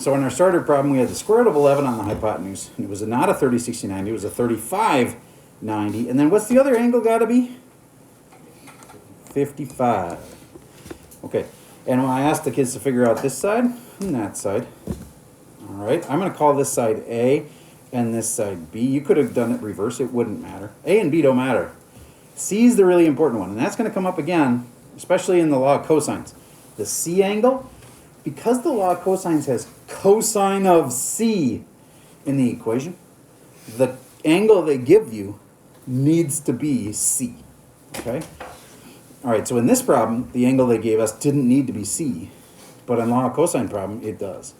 So in our starter problem, we had the square root of 11 on the hypotenuse. And it was not a 30, 60, 90. It was a 35, 90. And then what's the other angle got to be? 55. Okay. And when I asked the kids to figure out this side and that side, all right, I'm going to call this side A and this side B. You could have done it reverse. It wouldn't matter. A and B don't matter. C is the really important one. And that's going to come up again, especially in the law of cosines. The C angle, because the law of cosines has cosine of C in the equation, the angle they give you needs to be C. Okay? All right, so in this problem, the angle they gave us didn't need to be C. But in law of cosine problem, it does.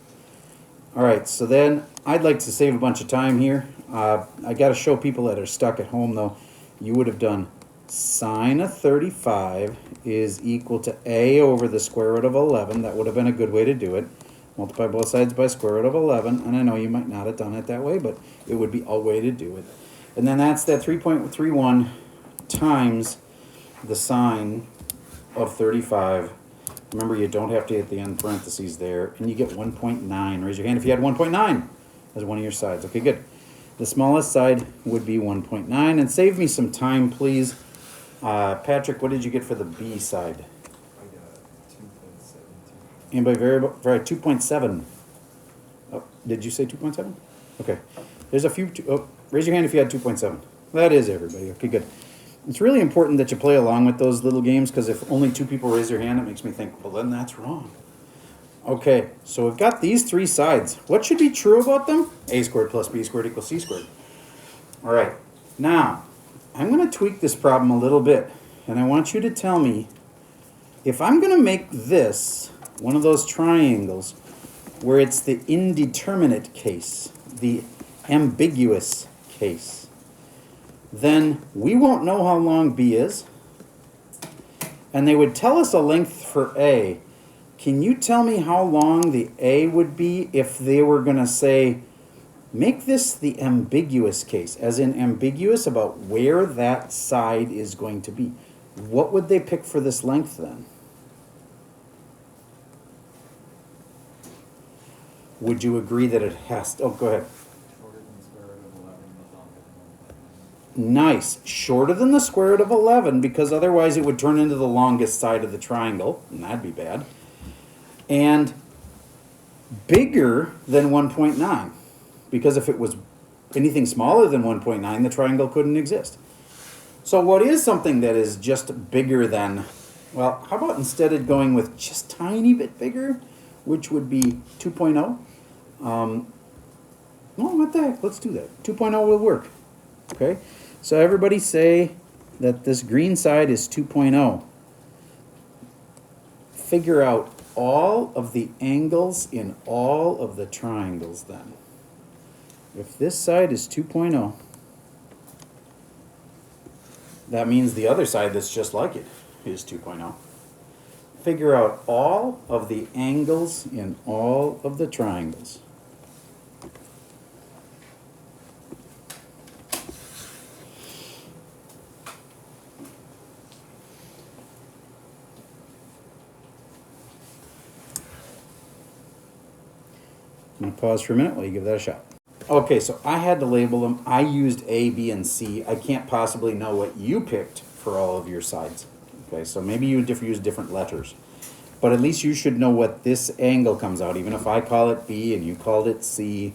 All right, so then I'd like to save a bunch of time here. I got to show people that are stuck at home, though. You would have done sine of 35 is equal to A over the square root of 11. That would have been a good way to do it. Multiply both sides by square root of 11. And I know you might not have done it that way, but it would be a way to do it. And then that's that 3.31 times the sine of 35. Remember, you don't have to hit the end parentheses there. And you get 1.9. Raise your hand if you had 1.9 as one of your sides. Okay, good. The smallest side would be 1.9. And save me some time, please. Patrick, what did you get for the B side? I got 2.72. Anybody variable? Right, 2.7. Oh, did you say 2.7? Okay. There's a few. Raise your hand if you had 2.7. That is everybody. Okay, good. It's really important that you play along with those little games, because if only 2 people raise their hand, it makes me think, well, then that's wrong. Okay, so we've got these 3 sides. What should be true about them? A squared plus B squared equals C squared. All right, now, I'm going to tweak this problem a little bit, and I want you to tell me if I'm going to make this one of those triangles where it's the indeterminate case, the ambiguous case, then we won't know how long B is, and they would tell us a length for A. Can you tell me how long the A would be if they were going to say, make this the ambiguous case, as in ambiguous about where that side is going to be? What would they pick for this length then? Would you agree that it has to, oh, go ahead. Nice. Shorter than the square root of 11, because otherwise it would turn into the longest side of the triangle, and that'd be bad. And bigger than 1.9, because if it was anything smaller than 1.9, the triangle couldn't exist. So what is something that is just bigger than, well, how about instead of going with just tiny bit bigger, which would be 2.0? Well, what the heck? Let's do that. 2.0 will work. Okay? So everybody say that this green side is 2.0. Figure out all of the angles in all of the triangles then. If this side is 2.0, that means the other side that's just like it is 2.0. Figure out all of the angles in all of the triangles. I'm going to pause for a minute while you give that a shot. Okay, so I had to label them. I used A, B, and C. I can't possibly know what you picked for all of your sides. Okay, so maybe you use different letters. But at least you should know what this angle comes out. Even if I call it B and you called it C,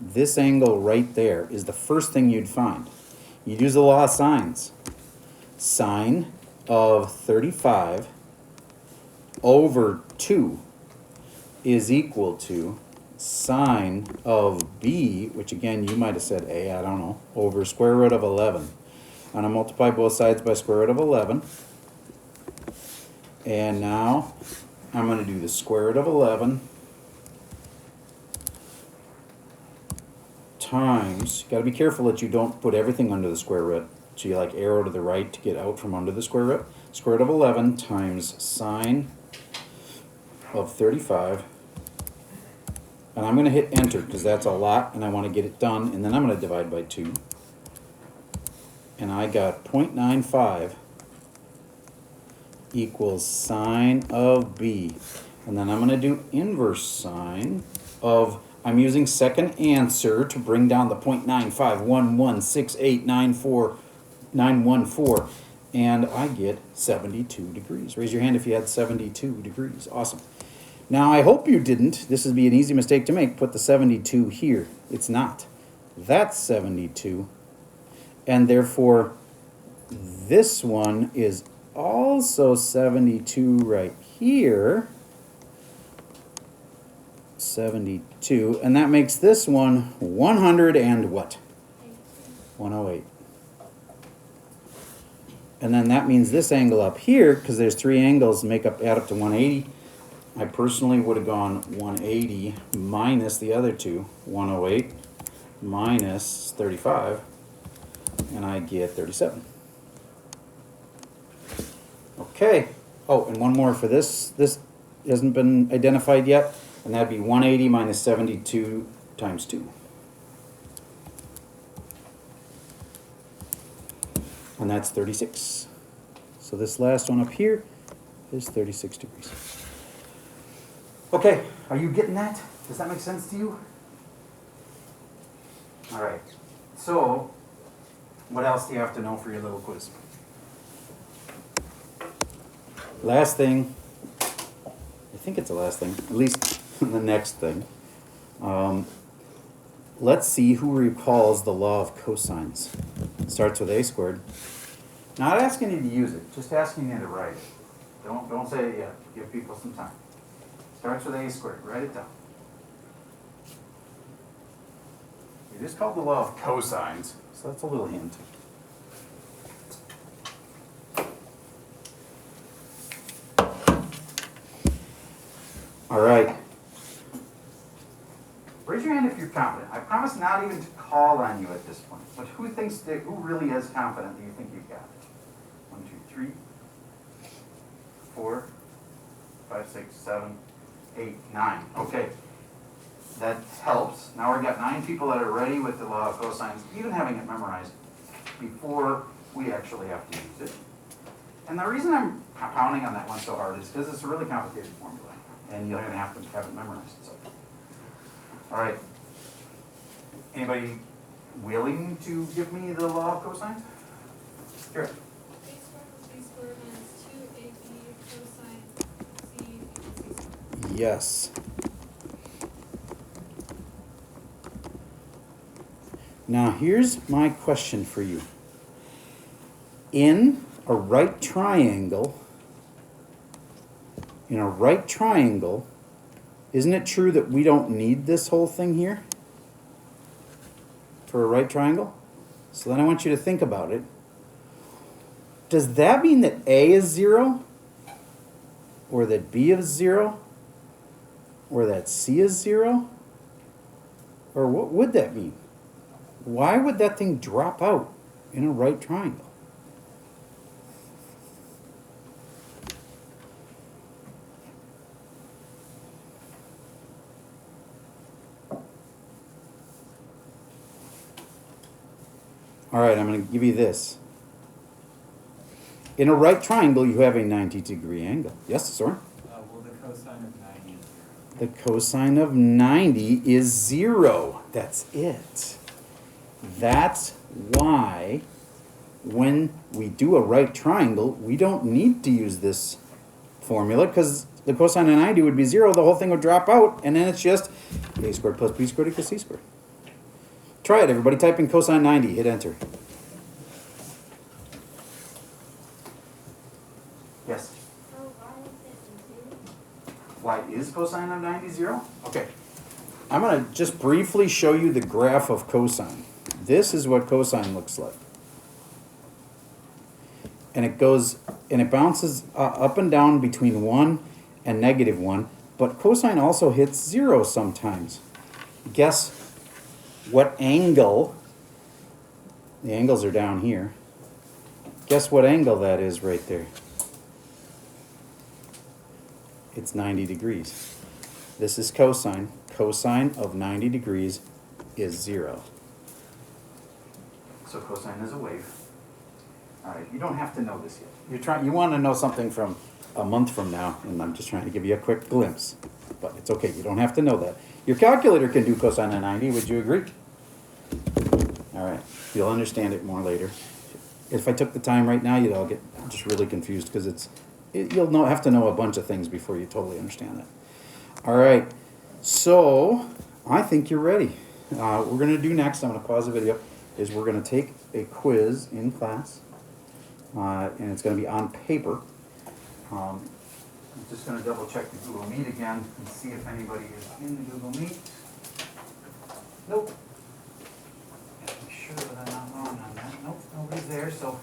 this angle right there is the first thing you'd find. You'd use the law of sines. Sine of 35 over 2 is equal to sine of B, which again you might have said A, I don't know, over square root of 11. And I multiply both sides by square root of 11. And now I'm going to do the square root of 11 times, got to be careful that you don't put everything under the square root. So you like arrow to the right to get out from under the square root. Square root of 11 times sine of 35. And I'm going to hit enter because that's a lot and I want to get it done. And then I'm going to divide by 2. And I got 0.95 equals sine of B. And then I'm going to do inverse sine of, I'm using second answer to bring down the 0.95116894914, and I get 72 degrees. Raise your hand if you had 72 degrees. Awesome. Now, I hope you didn't, this would be an easy mistake to make, put the 72 here. It's not. That's 72, and therefore, this one is also 72 right here. 72, and that makes this one 100 and what? 108. And then that means this angle up here, because there's three angles add up to 180. I personally would have gone 180 minus the other two, 108 minus 35, and I get 37. Okay. Oh, and one more for this. This hasn't been identified yet, and that'd be 180 minus 72 times 2. And that's 36. So this last one up here is 36 degrees. Okay, are you getting that? Does that make sense to you? All right. So, what else do you have to know for your little quiz? Last thing, I think it's the last thing, at least the next thing. Let's see who recalls the law of cosines. It starts with a squared. Not asking you to use it, just asking you to write it. Don't say it yet. Give people some time. Starts with a squared. Write it down. It is called the law of cosines, so that's a little hint. All right. Raise your hand if you're confident. I promise not even to call on you at this point. But who really is confident that you think you've got it? 1, 2, 3, 4, 5, 6, 7, 8, 9. Okay. That helps. Now we've got 9 people that are ready with the law of cosines, even having it memorized before we actually have to use it. And the reason I'm pounding on that one so hard is because it's a really complicated formula. And you're going to have to have it memorized. So. All right. Anybody willing to give me the law of cosines? Sure. A squared plus b squared minus 2ab cosine c equals c squared. Yes. Now here's my question for you. In a right triangle, isn't it true that we don't need this whole thing here for a right triangle? So then I want you to think about it. Does that mean that A is 0? Or that B is 0? Or that C is 0? Or what would that mean? Why would that thing drop out in a right triangle? All right, I'm going to give you this. In a right triangle, you have a 90-degree angle. Yes, Soren? Well, the cosine of 90 is 0. The cosine of 90 is 0. That's it. That's why when we do a right triangle, we don't need to use this formula because the cosine of 90 would be 0. The whole thing would drop out, and then it's just a squared plus b squared equals c squared. Try it, everybody. Type in cosine 90. Hit enter. Yes? So why is it 0? Why is cosine of 90 0? Okay. I'm going to just briefly show you the graph of cosine. This is what cosine looks like. And it bounces up and down between 1 and -1, but cosine also hits 0 sometimes. Guess what angle, the angles are down here, guess what angle that is right there? It's 90 degrees. This is cosine. Cosine of 90 degrees is 0. So cosine is a wave. All right, you don't have to know this yet. You want to know something from a month from now, and I'm just trying to give you a quick glimpse. But it's okay, you don't have to know that. Your calculator can do cosine of 90, would you agree? All right, you'll understand it more later. If I took the time right now, you'd all get just really confused because you'll have to know a bunch of things before you totally understand it. All right, so I think you're ready. What we're gonna do next, I'm gonna pause the video, is we're gonna take a quiz in class, and it's gonna be on paper. I'm just gonna double check the Google Meet again and see if anybody is in the Google Meet. Nope. Make sure that I'm not wrong on that. Nope, nobody's there, so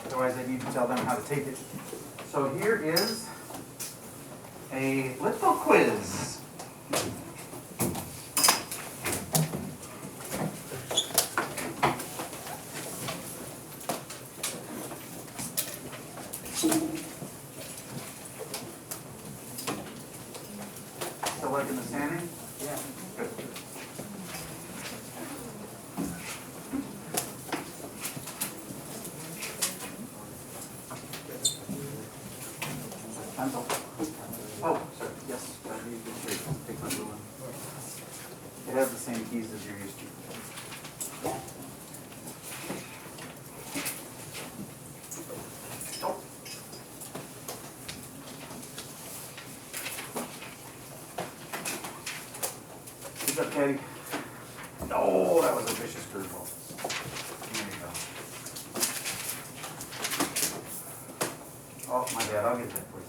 otherwise I need to tell them how to take it. So here is a little quiz. Still liking the sanding? Yeah. Good. Pencil? Oh, sorry, yes, that'd be a good shape. Take my blue one. It has the same keys as you're used to. Oh. What's up, Caddy? No, that was a vicious curveball. There you go. Oh, my bad, I'll get that for you.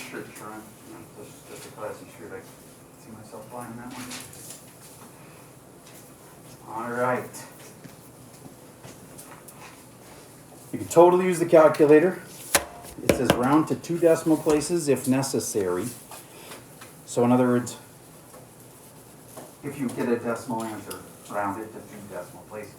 Shirt trying, just a classy shirt. I see myself buying that one. All right. You can totally use the calculator. It says round to 2 decimal places if necessary. So in other words, if you get a decimal answer, round it to 2 decimal places.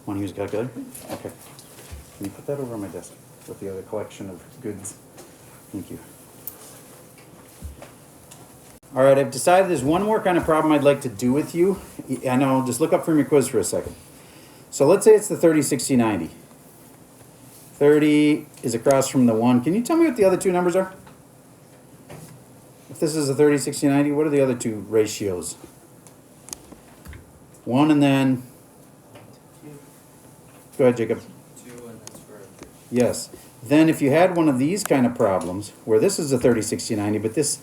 Want to use a calculator? Okay. Can you put that over on my desk with the other collection of goods? Thank you. All right, I've decided there's one more kind of problem I'd like to do with you. I know, just look up from your quiz for a second. So let's say it's the 30, 60, 90. 30 is across from the 1. Can you tell me what the other two numbers are? If this is a 30, 60, 90, what are the other two ratios? 1 and then... Go ahead, Jacob. 2 and then square root of 3. Yes. Then if you had one of these kind of problems, where this is a 30, 60, 90, but this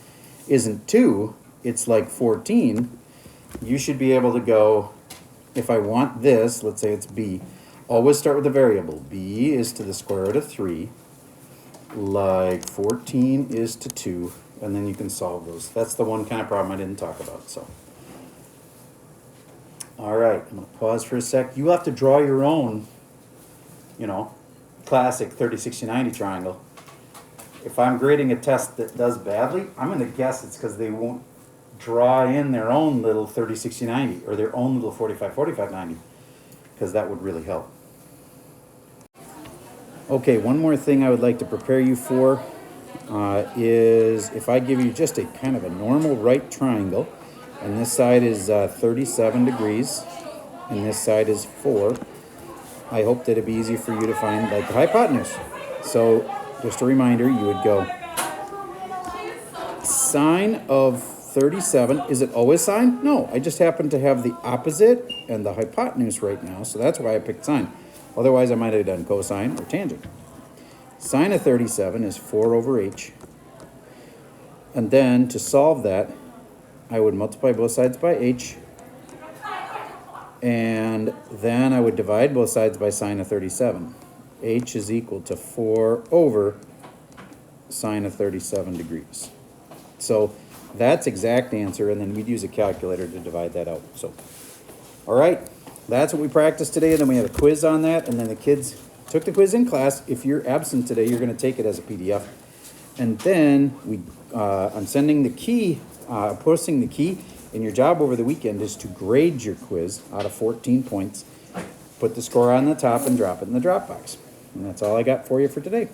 isn't 2, it's like 14, you should be able to go, if I want this, let's say it's b, always start with the variable. b is to the square root of 3, like 14 is to 2, and then you can solve those. That's the one kind of problem I didn't talk about, so. All right, I'm going to pause for a sec. You have to draw your own, classic 30, 60, 90 triangle. If I'm grading a test that does badly, I'm going to guess it's because they won't draw in their own little 30, 60, 90 or their own little 45, 45, 90, because that would really help. Okay, one more thing I would like to prepare you for is if I give you just a kind of a normal right triangle, and this side is 37 degrees, and this side is 4, I hope that it'd be easy for you to find like the hypotenuse. So just a reminder, you would go sine of 37. Is it always sine? No, I just happen to have the opposite and the hypotenuse right now, so that's why I picked sine. Otherwise, I might have done cosine or tangent. Sine of 37 is 4 over h. And then to solve that, I would multiply both sides by h. And then I would divide both sides by sine of 37. H is equal to 4 over sine of 37 degrees. So that's exact answer, and then we'd use a calculator to divide that out. So, all right, that's what we practiced today, and then we had a quiz on that, and then the kids took the quiz in class. If you're absent today, you're going to take it as a PDF. And then I'm sending the key, posting the key, and your job over the weekend is to grade your quiz out of 14 points, put the score on the top, and drop it in the Dropbox. And that's all I got for you for today.